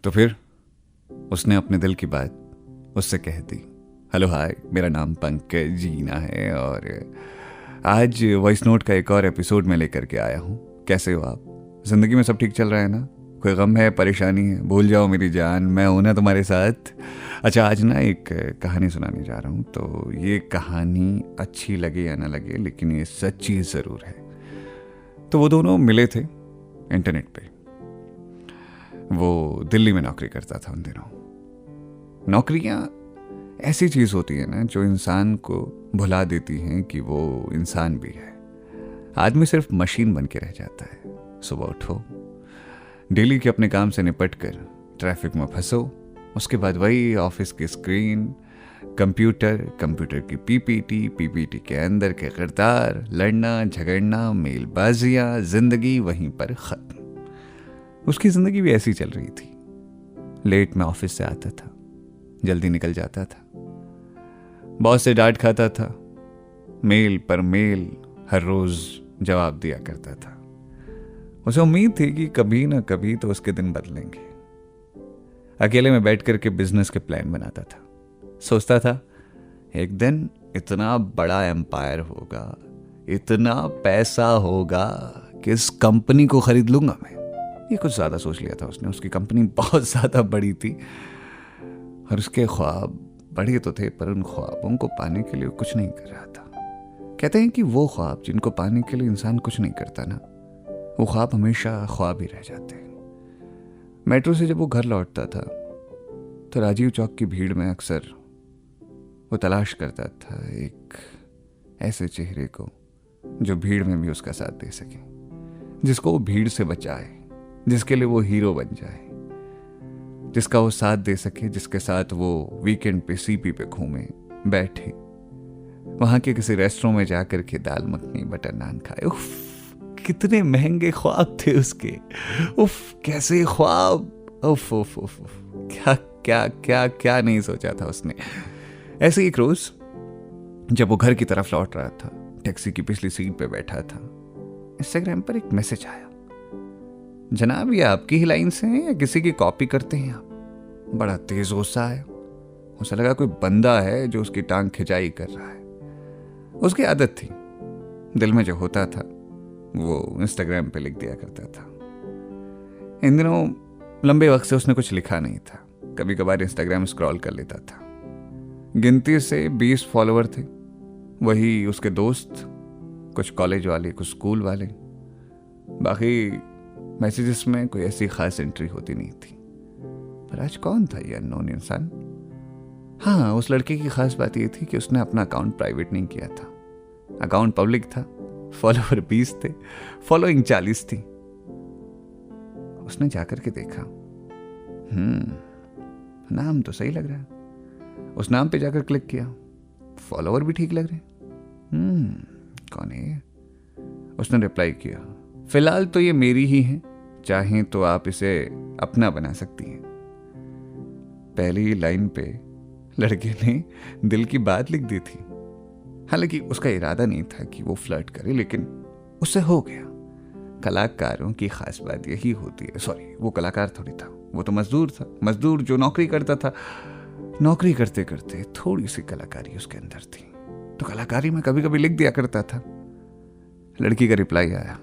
तो फिर उसने अपने दिल की बात उससे कह दी। हेलो हाय, मेरा नाम पंकज जीना है और आज वॉइस नोट का एक और एपिसोड में लेकर के आया हूँ। कैसे हो आप? ज़िंदगी में सब ठीक चल रहा है ना? कोई गम है, परेशानी है? भूल जाओ मेरी जान, मैं हूं ना तुम्हारे साथ। अच्छा, आज ना एक कहानी सुनाने जा रहा हूँ। तो ये कहानी अच्छी लगे या ना लगे, लेकिन ये सच्ची ज़रूर है। तो वो दोनों मिले थे इंटरनेट पे। वो दिल्ली में नौकरी करता था उन दिनों। नौकरियाँ ऐसी चीज़ होती है ना जो इंसान को भुला देती हैं कि वो इंसान भी है। आदमी सिर्फ मशीन बन के रह जाता है। सुबह उठो, डेली के अपने काम से निपट कर ट्रैफिक में फंसो, उसके बाद वही ऑफिस की स्क्रीन, कंप्यूटर की पीपीटी के अंदर के किरदार, लड़ना झगड़ना, मेलबाजियाँ, जिंदगी वहीं पर खत्म। उसकी जिंदगी भी ऐसी चल रही थी। लेट में ऑफिस से आता था, जल्दी निकल जाता था, बॉस से डांट खाता था, मेल पर मेल हर रोज जवाब दिया करता था। उसे उम्मीद थी कि कभी ना कभी तो उसके दिन बदलेंगे। अकेले में बैठ करके बिजनेस के प्लान बनाता था। सोचता था एक दिन इतना बड़ा एम्पायर होगा, इतना पैसा होगा कि इस कंपनी को खरीद लूंगा मैं। ये कुछ ज्यादा सोच लिया था उसने। उसकी कंपनी बहुत ज्यादा बड़ी थी और उसके ख्वाब बड़े तो थे, पर उन ख्वाबों को पाने के लिए कुछ नहीं कर रहा था। कहते हैं कि वो ख्वाब जिनको पाने के लिए इंसान कुछ नहीं करता ना, वो ख्वाब हमेशा ख्वाब ही रह जाते हैं। मेट्रो से जब वो घर लौटता था तो राजीव चौक की भीड़ में अक्सर वो तलाश करता था एक ऐसे चेहरे को जो भीड़ में भी उसका साथ दे सके, जिसको वो भीड़ से बचाए, जिसके लिए वो हीरो बन जाए, जिसका वो साथ दे सके, जिसके साथ वो वीकेंड पे सीपी पे घूमे, बैठे, वहां के किसी रेस्टोरेंट में जाकर के दाल मखनी बटर नान खाए। उफ, कितने महंगे ख्वाब थे उसके। उफ, कैसे ख्वाब। उफ उफ उफ उफ, क्या क्या क्या क्या नहीं सोचा था उसने। ऐसे एक रोज जब वो घर की तरफ लौट रहा था, टैक्सी की पिछली सीट पे बैठा था, इंस्टाग्राम पर एक मैसेज आया। जनाब, ये आपकी ही लाइन से हैं या किसी की कॉपी करते हैं आप? बड़ा तेज गुस्सा आया। उसे लगा कोई बंदा है जो उसकी टांग खिंचाई कर रहा है। उसकी आदत थी, दिल में जो होता था वो इंस्टाग्राम पे लिख दिया करता था। इन दिनों लंबे वक्त से उसने कुछ लिखा नहीं था। कभी कभार इंस्टाग्राम स्क्रॉल कर लेता था। गिनती से 20 फॉलोअर थे, वही उसके दोस्त, कुछ कॉलेज वाले, कुछ स्कूल वाले। बाकी मैसेजेस में कोई ऐसी खास एंट्री होती नहीं थी। पर आज कौन था ये अननोन इंसान? हाँ, उस लड़के की खास बात ये थी कि उसने अपना अकाउंट प्राइवेट नहीं किया था। अकाउंट पब्लिक था, फॉलोअर 20 थे, फॉलोइंग 40 थी। उसने जाकर के देखा, नाम तो सही लग रहा है। उस नाम पे जाकर क्लिक किया, फॉलोअर भी ठीक लग रहे। कौन है ये? उसने रिप्लाई किया, फिलहाल तो ये मेरी ही है, चाहें तो आप इसे अपना बना सकती हैं। पहली लाइन पे लड़के ने दिल की बात लिख दी थी। हालांकि उसका इरादा नहीं था कि वो फ्लर्ट करे, लेकिन उससे हो गया। कलाकारों की खास बात यही होती है। सॉरी, वो कलाकार थोड़ी था, वो तो मजदूर था। मजदूर जो नौकरी करता था, नौकरी करते करते थोड़ी सी कलाकारी उसके अंदर थी, तो कलाकारी में कभी कभी लिख दिया करता था। लड़की का रिप्लाई आया,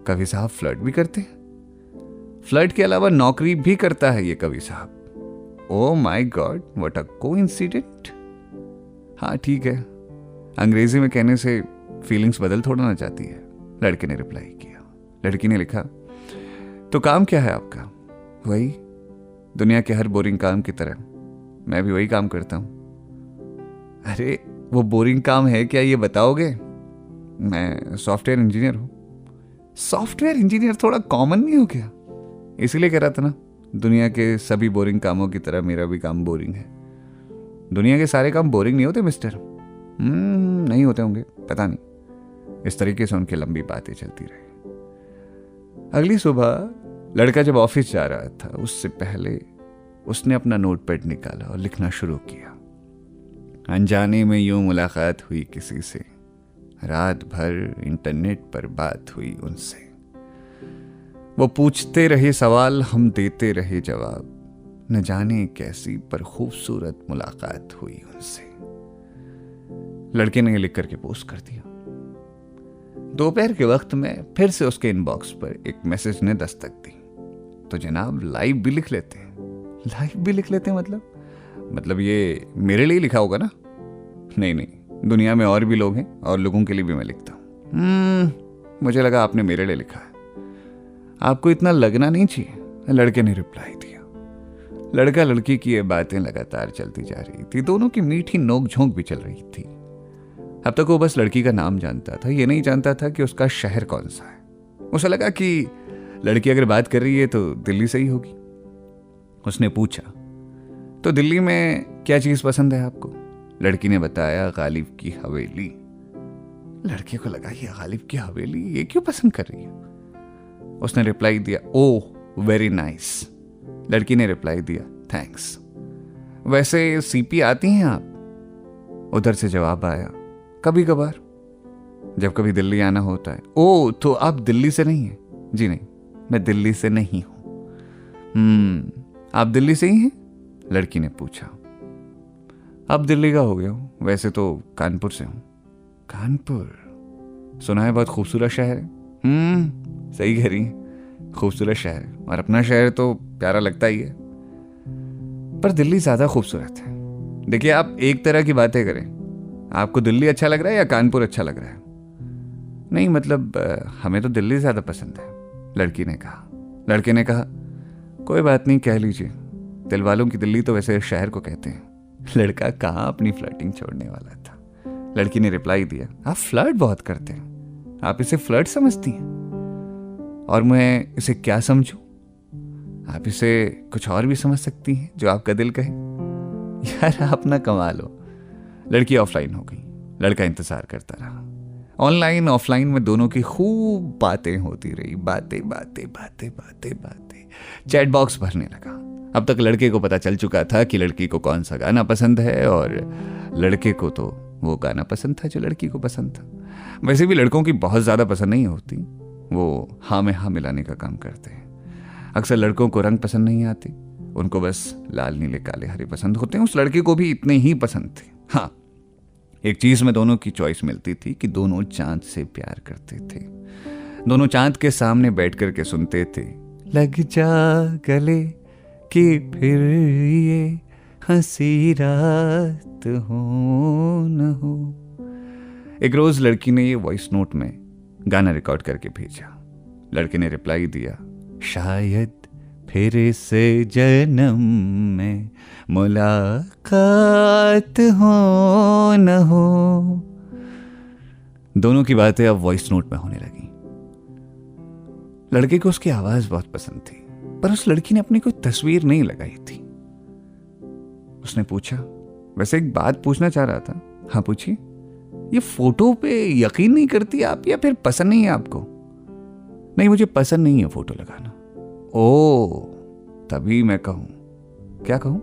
कवि साहब फ्लर्ट भी करते हैं? फ्लर्ट के अलावा नौकरी भी करता है ये कवि साहब। Oh my God, what a coincident. हाँ ठीक है, अंग्रेजी में कहने से फीलिंग्स बदल थोड़ा ना जाती है। लड़के ने रिप्लाई किया। लड़की ने लिखा, तो काम क्या है आपका? वही, दुनिया के हर बोरिंग काम की तरह मैं भी वही काम करता हूं। अरे वो बोरिंग काम है क्या, ये बताओगे? मैं सॉफ्टवेयर इंजीनियर हूं। सॉफ्टवेयर इंजीनियर थोड़ा कॉमन नहीं हो गया? इसीलिए कह रहा था ना, दुनिया के सभी बोरिंग कामों की तरह मेरा भी काम बोरिंग है। दुनिया के सारे काम बोरिंग नहीं होते मिस्टर। नहीं होते होंगे, पता नहीं। इस तरीके से उनकी लंबी बातें चलती रही। अगली सुबह लड़का जब ऑफिस जा रहा था, उससे पहले उसने अपना नोटपैड निकाला और लिखना शुरू किया। अनजाने में यूं मुलाकात हुई किसी से, रात भर इंटरनेट पर बात हुई उनसे। वो पूछते रहे सवाल, हम देते रहे जवाब। न जाने कैसी पर खूबसूरत मुलाकात हुई उनसे। लड़के ने लिख करके पोस्ट कर दिया। दोपहर के वक्त में फिर से उसके इनबॉक्स पर एक मैसेज ने दस्तक दी। तो जनाब लाइव भी लिख लेते हैं। लाइव भी लिख लेते हैं मतलब ये मेरे लिए लिखा होगा ना? नहीं, दुनिया में और भी लोग हैं और लोगों के लिए भी मैं लिखता हूँ। मुझे लगा आपने मेरे लिए लिखा है, आपको इतना लगना नहीं चाहिए। लड़के ने रिप्लाई दिया। लड़का लड़की की ये बातें लगातार चलती जा रही थी। दोनों की मीठी नोक झोंक भी चल रही थी। अब तक वो बस लड़की का नाम जानता था, ये नहीं जानता था कि उसका शहर कौन सा है। उसे लगा कि लड़की अगर बात कर रही है तो दिल्ली से ही होगी। उसने पूछा, तो दिल्ली में क्या चीज पसंद है आपको? लड़की ने बताया, गालिब की हवेली। लड़के को लगा, ये गालिब की हवेली ये क्यों पसंद कर रही है? उसने रिप्लाई दिया, ओह वेरी नाइस। लड़की ने रिप्लाई दिया, थैंक्स। वैसे सीपी आती हैं आप? उधर से जवाब आया, कभी कभार, जब कभी दिल्ली आना होता है। ओ, तो आप दिल्ली से नहीं हैं? जी नहीं, मैं दिल्ली से नहीं हूं। आप दिल्ली से ही हैं? लड़की ने पूछा। अब दिल्ली का हो गया हूं, वैसे तो कानपुर से हूं। कानपुर सुना है बहुत खूबसूरत शहर है। सही कह रही है, खूबसूरत शहर है और अपना शहर तो प्यारा लगता ही है, पर दिल्ली ज्यादा खूबसूरत है। देखिए, आप एक तरह की बातें करें, आपको दिल्ली अच्छा लग रहा है या कानपुर अच्छा लग रहा है? नहीं, मतलब हमें तो दिल्ली ज्यादा पसंद है, लड़की ने कहा। लड़के ने कहा, कोई बात नहीं, कह लीजिए। दिल वालों की दिल्ली तो वैसे शहर को कहते हैं। लड़का कहाँ अपनी फ्लर्टिंग छोड़ने वाला था। लड़की ने रिप्लाई दिया, आप फ्लर्ट बहुत करते हैं, आप इसे फ्लर्ट समझती हैं और मैं इसे क्या समझूं? आप इसे कुछ और भी समझ सकती हैं जो आपका दिल कहे। यार आप ना कमाल हो। लड़की ऑफलाइन हो गई। लड़का इंतजार करता रहा। ऑनलाइन ऑफलाइन में दोनों की खूब बातें होती रही। बातें बातें बातें बातें बातें। चैट बॉक्स भरने लगा। अब तक लड़के को पता चल चुका था कि लड़की को कौन सा गाना पसंद है और लड़के को तो वो गाना पसंद था जो लड़की को पसंद था। वैसे भी लड़कों की बहुत ज्यादा पसंद नहीं होती, वो हाँ में हाँ मिलाने का काम करते हैं। अक्सर लड़कों को रंग पसंद नहीं आते, उनको बस लाल नीले काले हरे पसंद होते हैं। उस लड़के को भी इतने ही पसंद थे। हाँ, एक चीज में दोनों की चॉइस मिलती थी कि दोनों चांद से प्यार करते थे। दोनों चांद के सामने बैठ कर के सुनते थे, लग जा गले कि फिर ये हंसी रात हो न हो। एक रोज लड़की ने ये वॉइस नोट में गाना रिकॉर्ड करके भेजा। लड़के ने रिप्लाई दिया, शायद फिर से जन्म में मुलाकात हो न हो। दोनों की बातें अब वॉइस नोट में होने लगी। लड़के को उसकी आवाज बहुत पसंद थी, पर उस लड़की ने अपनी कोई तस्वीर नहीं लगाई थी। उसने पूछा, वैसे एक बात पूछना चाह रहा था। हाँ पूछिए। ये फोटो पे यकीन नहीं करती आप या फिर पसंद नहीं है आपको? नहीं, मुझे पसंद नहीं है फोटो लगाना। ओ, तभी मैं कहूं। क्या कहूं?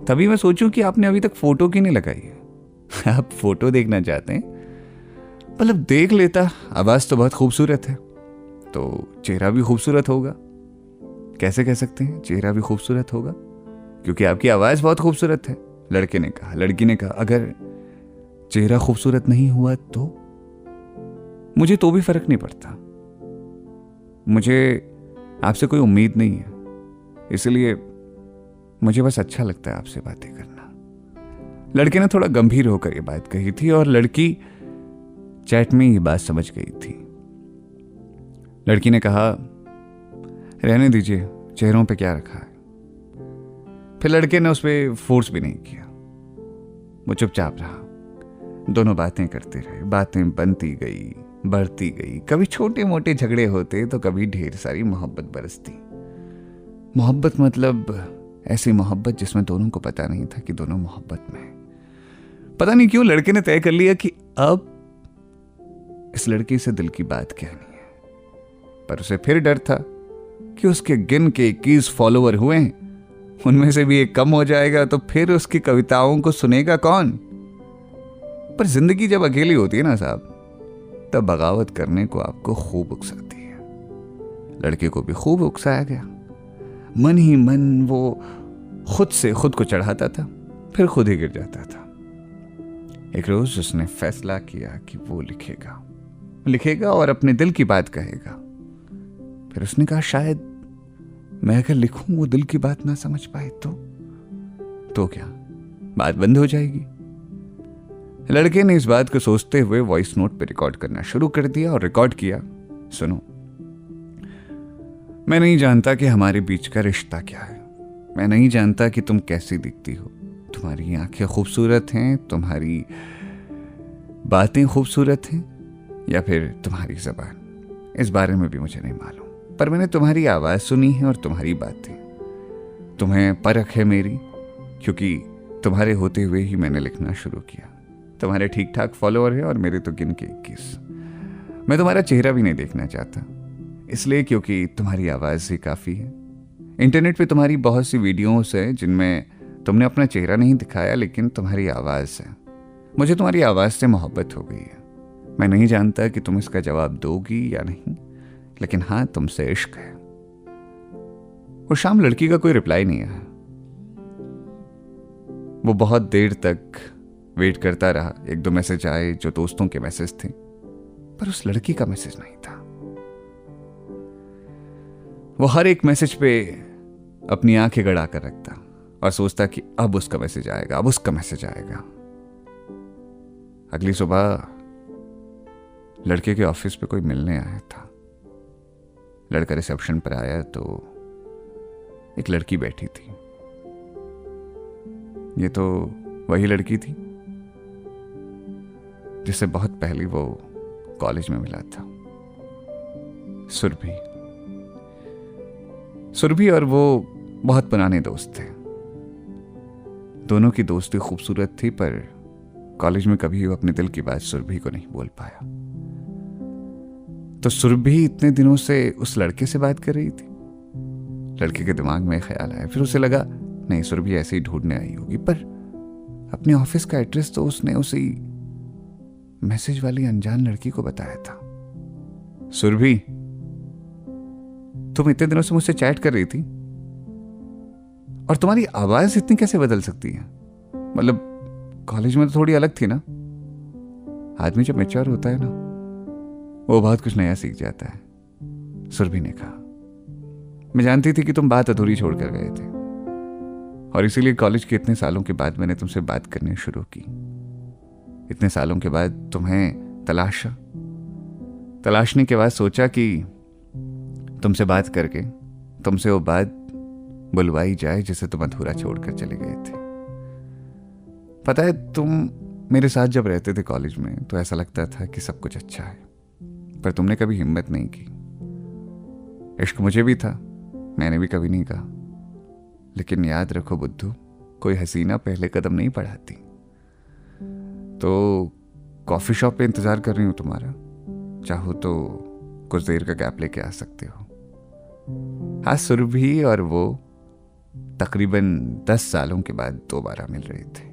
तभी मैं सोचूं कि आपने अभी तक फोटो क्यों नहीं लगाई है। आप फोटो देखना चाहते हैं? मतलब देख लेता, आवाज तो बहुत खूबसूरत है, तो चेहरा भी खूबसूरत होगा। कैसे कह सकते हैं चेहरा भी खूबसूरत होगा? क्योंकि आपकी आवाज बहुत खूबसूरत है, लड़के ने कहा। लड़की ने कहा, अगर चेहरा खूबसूरत नहीं हुआ तो? मुझे तो भी फर्क नहीं पड़ता, मुझे आपसे कोई उम्मीद नहीं है, इसलिए मुझे बस अच्छा लगता है आपसे बातें करना। लड़के ने थोड़ा गंभीर होकर ये बात कही थी और लड़की चैट में ये बात समझ गई थी। लड़की ने कहा, रहने दीजिए, चेहरों पे क्या रखा है। फिर लड़के ने उस पर फोर्स भी नहीं किया, वो चुपचाप रहा। दोनों बातें करते रहे। बातें बनती गई, बढ़ती गई। कभी छोटे मोटे झगड़े होते तो कभी ढेर सारी मोहब्बत बरसती। मोहब्बत मतलब ऐसी मोहब्बत जिसमें दोनों को पता नहीं था कि दोनों मोहब्बत में हैं। पता नहीं क्यों लड़के ने तय कर लिया कि अब इस लड़की से दिल की बात कहनी है, पर उसे फिर डर था कि उसके गिन के 21 फॉलोवर हुए हैं, उनमें से भी एक कम हो जाएगा तो फिर उसकी कविताओं को सुनेगा कौन। पर जिंदगी जब अकेली होती है ना साहब, तब बगावत करने को आपको खूब उकसाती है। लड़के को भी खूब उकसाया गया। मन ही मन वो खुद से खुद को चढ़ाता था, फिर खुद ही गिर जाता था। एक रोज उसने फैसला किया कि वो लिखेगा और अपने दिल की बात कहेगा। फिर उसने कहा शायद मैं अगर लिखूं वो दिल की बात ना समझ पाए तो क्या बात बंद हो जाएगी। लड़के ने इस बात को सोचते हुए वॉइस नोट पे रिकॉर्ड करना शुरू कर दिया और रिकॉर्ड किया। सुनो, मैं नहीं जानता कि हमारे बीच का रिश्ता क्या है। मैं नहीं जानता कि तुम कैसी दिखती हो। तुम्हारी आंखें खूबसूरत हैं, तुम्हारी बातें खूबसूरत हैं, या फिर तुम्हारी ज़बान। इस बारे में भी मुझे नहीं मालूम, पर मैंने तुम्हारी आवाज़ सुनी है और तुम्हारी बातें। तुम्हें परख है मेरी, क्योंकि तुम्हारे होते हुए ही मैंने लिखना शुरू किया। तुम्हारे ठीक ठाक फॉलोअर हैं और मेरे तो गिन के 21। मैं तुम्हारा चेहरा भी नहीं देखना चाहता, इसलिए क्योंकि तुम्हारी आवाज़ ही काफ़ी है। इंटरनेट पे तुम्हारी बहुत सी वीडियोस हैं जिनमें तुमने अपना चेहरा नहीं दिखाया, लेकिन तुम्हारी आवाज़ है। मुझे तुम्हारी आवाज़ से मोहब्बत हो गई है। मैं नहीं जानता कि तुम इसका जवाब दोगी या नहीं, लेकिन हाँ, तुमसे इश्क है। उस शाम लड़की का कोई रिप्लाई नहीं आया। वो बहुत देर तक वेट करता रहा। एक दो मैसेज आए जो दोस्तों के मैसेज थे, पर उस लड़की का मैसेज नहीं था। वो हर एक मैसेज पे अपनी आंखें गड़ा कर रखता और सोचता कि अब उसका मैसेज आएगा, अब उसका मैसेज आएगा। अगली सुबह लड़के के ऑफिस पे कोई मिलने आया था। लड़का रिसेप्शन पर आया तो एक लड़की बैठी थी। ये तो वही लड़की थी जिससे बहुत पहले वो कॉलेज में मिला था। सुरभि और वो बहुत पुराने दोस्त थे। दोनों की दोस्ती खूबसूरत थी, पर कॉलेज में कभी वो अपने दिल की बात सुरभि को नहीं बोल पाया। तो सुरभि इतने दिनों से उस लड़के से बात कर रही थी। लड़के के दिमाग में ख्याल आया। फिर उसे लगा नहीं, सुरभि ऐसे ही ढूंढने आई होगी, पर अपने ऑफिस का एड्रेस तो उसने उसी मैसेज वाली अनजान लड़की को बताया था। सुरभि, तुम इतने दिनों से मुझसे चैट कर रही थी और तुम्हारी आवाज इतनी कैसे बदल सकती है? मतलब कॉलेज में तो थोड़ी अलग थी ना। आदमी जब मैच्योर होता है ना, वो बहुत कुछ नया सीख जाता है। सुरभि ने कहा, मैं जानती थी कि तुम बात अधूरी छोड़कर गए थे और इसीलिए कॉलेज के इतने सालों के बाद मैंने तुमसे बात करनी शुरू की। इतने सालों के बाद तुम्हें तलाशने के बाद सोचा कि तुमसे बात करके तुमसे वो बात बुलवाई जाए जिसे तुम अधूरा छोड़कर चले गए थे। पता है, तुम मेरे साथ जब रहते थे कॉलेज में तो ऐसा लगता था कि सब कुछ अच्छा है, पर तुमने कभी हिम्मत नहीं की। इश्क मुझे भी था, मैंने भी कभी नहीं कहा। लेकिन याद रखो बुद्धू, कोई हसीना पहले कदम नहीं बढ़ाती। तो कॉफी शॉप पे इंतजार कर रही हूं तुम्हारा। चाहो तो कुछ देर का गैप लेके आ सकते हो। हाँ, सुरभि और वो तकरीबन 10 सालों के बाद दोबारा मिल रहे थे।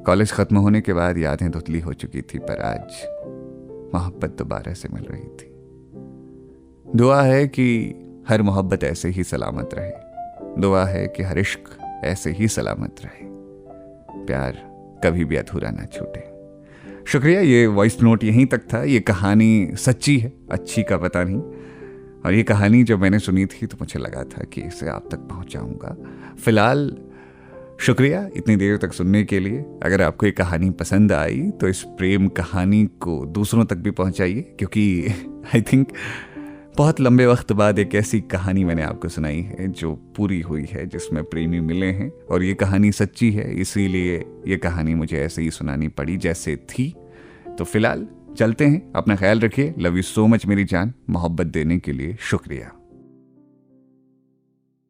कॉलेज खत्म होने के बाद यादें धुतली हो चुकी थी, पर आज मोहब्बत दोबारा से मिल रही थी। दुआ है कि हर मोहब्बत ऐसे ही सलामत रहे। दुआ है कि हर इश्क ऐसे ही सलामत रहे। प्यार कभी भी अधूरा ना छूटे। शुक्रिया। ये वॉइस नोट यहीं तक था। ये कहानी सच्ची है, अच्छी का पता नहीं। और ये कहानी जब मैंने सुनी थी तो मुझे लगा था कि इसे आप तक पहुंचाऊंगा। फिलहाल शुक्रिया इतनी देर तक सुनने के लिए। अगर आपको ये कहानी पसंद आई तो इस प्रेम कहानी को दूसरों तक भी पहुंचाइए, क्योंकि आई थिंक बहुत लंबे वक्त बाद एक ऐसी कहानी मैंने आपको सुनाई है जो पूरी हुई है, जिसमें प्रेमी मिले हैं। और ये कहानी सच्ची है, इसीलिए ये कहानी मुझे ऐसे ही सुनानी पड़ी जैसे थी। तो फिलहाल चलते हैं। अपना ख्याल रखिए। लव यू सो मच मेरी जान। मोहब्बत देने के लिए शुक्रिया।